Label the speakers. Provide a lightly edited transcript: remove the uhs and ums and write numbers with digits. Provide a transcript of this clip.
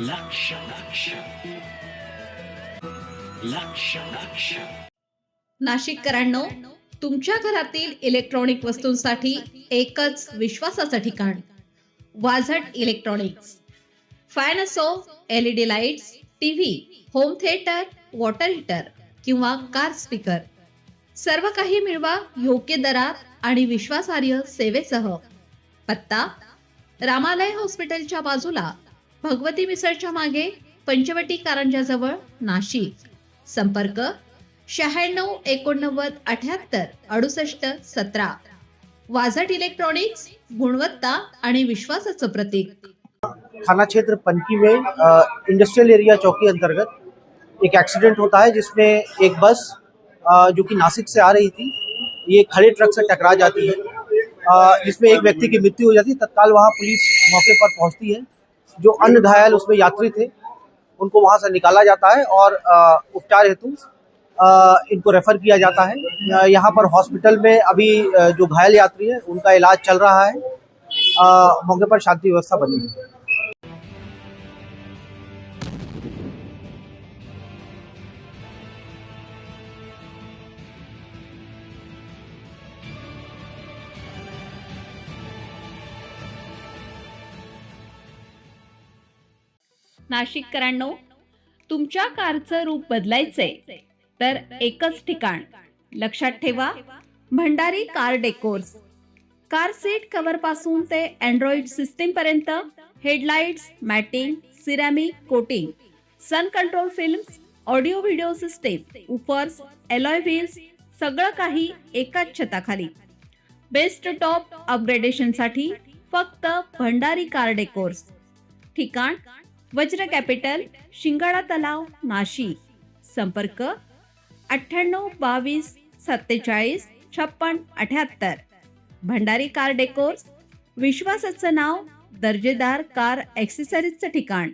Speaker 1: लक्ष लक्ष लक्ष लक्ष
Speaker 2: नाशिककरांनो, तुमच्या घरातील इलेक्ट्रॉनिक वस्तूंसाठी एकच विश्वासाचं ठिकाण, वाझट इलेक्ट्रॉनिक्स. फॅन असो, LED lights, TV, home theatre, water heater किंवा कार स्पीकर, सर्व काही मिळवा योग्य दरात आणि विश्वासार्ह सेवेसह. पत्ता: रामालय हॉस्पिटलच्या बाजूला, भगवती मिसळच्या मागे, पंचवटी कारंजाजवळ, नाशिक. संपर्क: 96 89 78 68 17. वाझट इलेक्ट्रॉनिक्स, गुणवत्ता आणि विश्वासाचं प्रतीक.
Speaker 3: थाना क्षेत्र पनकी में इंडस्ट्रियल एरिया चौकी अंतर्गत एक एक्सीडेंट होता है जिसमें एक बस जो कि नासिक से आ रही थी, ये खड़े ट्रक से टकरा जाती है, जिसमें एक व्यक्ति की मृत्यु हो जाती है। तत्काल वहाँ पुलिस मौके पर पहुँचती है। जो अन्य घायल उसमें यात्री थे उनको वहाँ से निकाला जाता है और उपचार हेतु इनको रेफर किया जाता है। यहाँ पर हॉस्पिटल में अभी जो घायल यात्री है उनका इलाज चल रहा है। मौके पर शांति व्यवस्था बनी है।
Speaker 2: नाशिककरांनो, तुमच्या कारचं रूप बदलायचंय तर एकच ठिकाण. लक्षात ठेवा, Bhandari car decors. Car seat cover पासून ते अँड्रॉइड सिस्टीम पर्यंत, headlights, matting, ceramic coating, sun control films, audio video system, woofers, alloy wheels, सगळं काही एकाच छताखाली. बेस्ट टॉप अपग्रेडेशनसाठी फक्त भंडारी कार डेकोर्स. ठिकाण: वज्र कॅपिटल, शिंगाडा तलाव, नाशिक. संपर्क: 98 22 47 56 78. भंडारी कार डेकोर्स, विश्वासाचं नाव, दर्जेदार कार ॲक्सेसरीजचं ठिकाण.